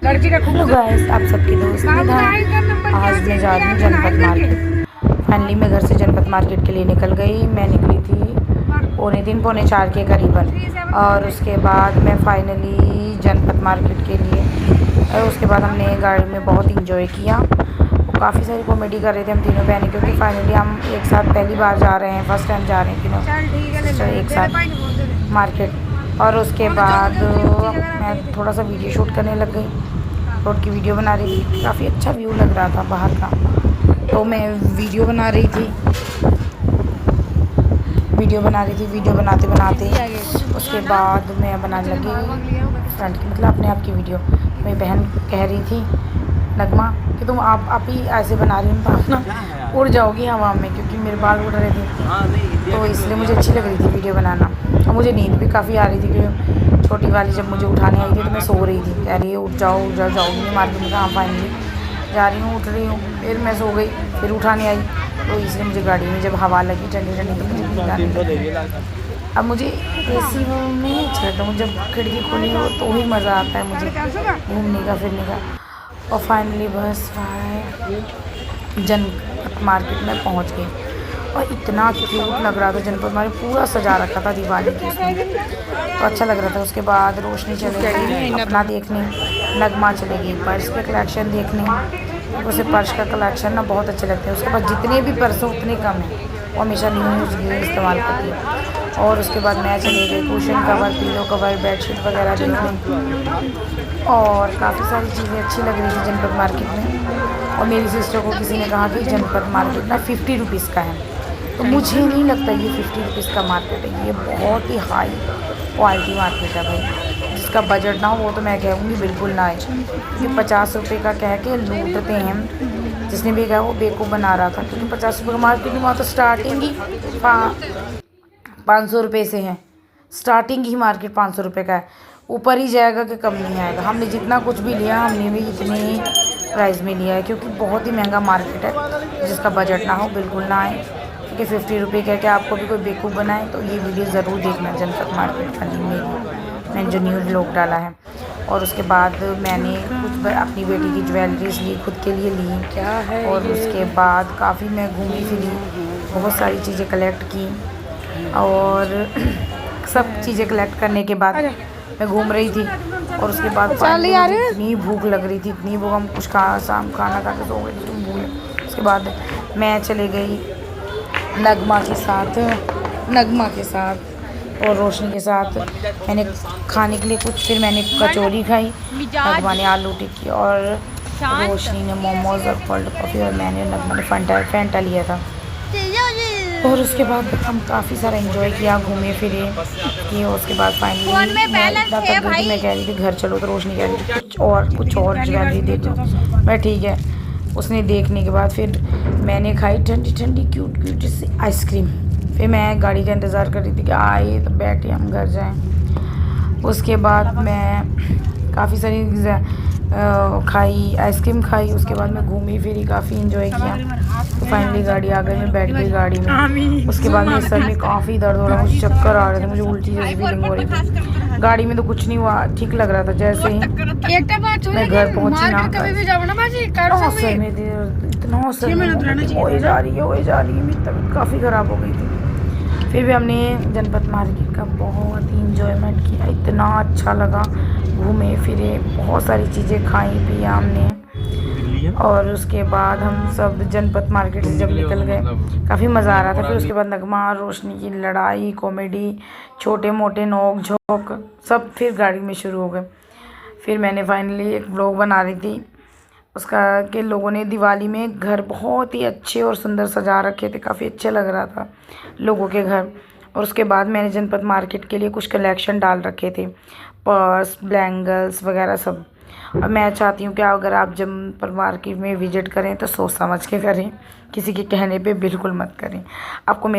Hello guys, आप सबके दोस्त निधा। आज मैं जा रही हूँ जनपद मार्केट। फाइनली मैं घर से जनपद मार्केट के लिए निकल गई। मैं निकली थी पौने 3 पौने 4 के करीबन, और उसके बाद मैं फाइनली जनपद मार्केट के लिए, और उसके बाद हमने गाड़ी में बहुत इंजॉय किया। काफ़ी सारी कॉमेडी कर रहे थे हम तीनों बहनें, क्योंकि फाइनली हम एक साथ पहली बार जा रहे हैं, फर्स्ट टाइम जा रहे हैं तीनों एक साथ मार्केट। और उसके बाद मैं थोड़ा सा वीडियो शूट करने लग गई, रोड की वीडियो बना रही थी। काफ़ी अच्छा व्यू लग रहा था बाहर का, तो मैं वीडियो बना रही थी। वीडियो बनाते बनाते उसके बाद मैं बनाने लगी फ्रंट की, मतलब अपने आप की वीडियो। मेरी बहन कह रही थी, नगमा, कि तुम आप ही ऐसे बना रही हो तो आप ना उड़ जाओगी हवा में, क्योंकि मेरे बाल उड़ रहे थे, तो इसलिए मुझे अच्छी लग रही थी वीडियो बनाना। और मुझे नींद भी काफ़ी आ रही थी, क्योंकि छोटी वाली जब मुझे उठाने आई थी तो मैं सो रही थी। कह रही है उठ जाओ जाओगी नहीं मार्केट में। कहाँ, फाइनली जा रही हूँ, उठ रही हूँ, फिर मैं सो गई, फिर उठाने आई। तो इसलिए मुझे गाड़ी में जब हवा लगी ठंडी ठंडी, तो मुझे नींद आने लगी। अब मुझे एसी में नहीं अच्छा लगता, मुझे जब खिड़की खुली हो तो ही मज़ा आता है मुझे घूमने का फिरने का। और फाइनली बस जनपद मार्केट में पहुंच गई, और इतना क्यूट लग रहा था। जनपद मार्केट पूरा सजा रखा था दिवाली के उसमें, तो अच्छा लग रहा था। उसके बाद रोशनी चले गई अपना देखने, नगमा चले गई पर्स के कलेक्शन देखने। उसे पर्स का कलेक्शन ना बहुत अच्छे लगते हैं। उसके बाद जितने भी पर्स हो उतने कम हैं, वो हमेशा न्यू इस्तेमाल करती है। और उसके बाद मैं चले गई cushion cover, pillow cover, bedsheet वगैरह देखने, और काफ़ी सारी चीज़ें अच्छी लग रही थी जनपद मार्केट में। और मेरी सिस्टर को किसी ने कहा कि जनपद मार्केट ना 50 रुपीज़ का है, तो मुझे नहीं लगता ये 50 रुपीज़ का मार्केट है। ये बहुत ही हाई क्वालिटी मार्केट है भाई। जिसका बजट ना हो वो तो मैं कहूँगी बिल्कुल ना आए, क्योंकि 50 रुपये का कह के लूटते हैं। जिसने भी कहा वो बेवकूफ़ बना रहा था, क्योंकि 50 रुपये का मार्केट में वहाँ तो स्टार्टिंग ही 500 रुपये से है। स्टार्टिंग ही मार्केट 500 रुपये का है, ऊपर ही जाएगा कि कम नहीं आएगा। हमने जितना कुछ भी लिया हमने भी इतने ही प्राइस में लिया है, क्योंकि बहुत ही महंगा मार्केट है। जिसका बजट ना हो बिल्कुल ना आए, क्योंकि 50 रुपये कह के आपको भी कोई बेवकूफ़ बनाए। तो ये वीडियो ज़रूर देखना जनपद मार्केट वाली मैंने जो न्यू व्लॉग डाला है। और उसके बाद मैंने कुछ अपनी बेटी की ज्वेलरीज ली, खुद के लिए ली क्या है। और उसके बाद काफ़ी मैं घूमी फिरी, बहुत सारी चीज़ें कलेक्ट की। और सब चीज़ें कलेक्ट करने के बाद मैं घूम रही थी। और उसके बाद इतनी भूख लग रही थी, इतनी भूख, हम कुछ शाम खाना खा के सो गए थे, भूख। उसके बाद मैं चले गई नगमा के साथ और रोशनी के साथ। मैंने खाने के लिए कुछ, फिर मैंने कचौरी खाई, नगमा ने आलू टिक्की, और रोशनी ने मोमोज़ और कोल्ड कॉफ़ी, और मैंने नगमा ने फैंटा लिया था। और उसके बाद हम काफ़ी सारा एंजॉय किया, घूमे फिरे किए। उसके बाद फाइनली मैं इतना तक गई, मैं कह रही थी घर चलो, तो रोशनी कह रही थी कुछ और ज्वेलरी दे दो। मैं ठीक है। उसने देखने के बाद फिर मैंने खाई ठंडी ठंडी क्यूट सी आइसक्रीम। फिर मैं गाड़ी का इंतज़ार कर रही थी कि आए तो बैठे हम घर जाएं। उसके बाद मैं काफ़ी सारी खाई, आइसक्रीम खाई। उसके बाद मैं घूमी फिरी, काफ़ी इंजॉय किया। तो फाइनली गाड़ी आ गई, मैं बैठ गई गाड़ी में। उसके बाद मेरे सर में काफ़ी दर्द हो रहा, मुझे चक्कर आ रहे थे, मुझे उल्टी जैसी फीलिंग हो रही थी। गाड़ी में तो कुछ नहीं हुआ, ठीक लग रहा था। जैसे ही मैं घर पहुंची ना, इतना सर में हो जा रही है, मेरी तबीयत काफ़ी ख़राब हो गई थी। फिर भी हमने जनपद मार्केट का बहुत ही इंजॉयमेंट किया, इतना अच्छा लगा। घूमे फिरे, बहुत सारी चीज़ें खाई पी हमने। और उसके बाद हम सब जनपद मार्केट से जब निकल गए, काफ़ी मज़ा आ रहा था। फिर उसके बाद नगमा और रोशनी की लड़ाई, कॉमेडी, छोटे मोटे नोक झोंक सब फिर गाड़ी में शुरू हो गए। फिर मैंने फाइनली एक व्लॉग बना रही थी उसका, कि लोगों ने दिवाली में घर बहुत ही अच्छे और सुंदर सजा रखे थे, काफ़ी अच्छा लग रहा था लोगों के घर। और उसके बाद मैंने जनपद मार्केट के लिए कुछ कलेक्शन डाल रखे थे, पर्स, बैंगल्स वगैरह सब। और मैं चाहती हूँ कि अगर आप जनपद मार्केट में विज़िट करें तो सोच समझ के करें, किसी के कहने पे बिल्कुल मत करें। आपको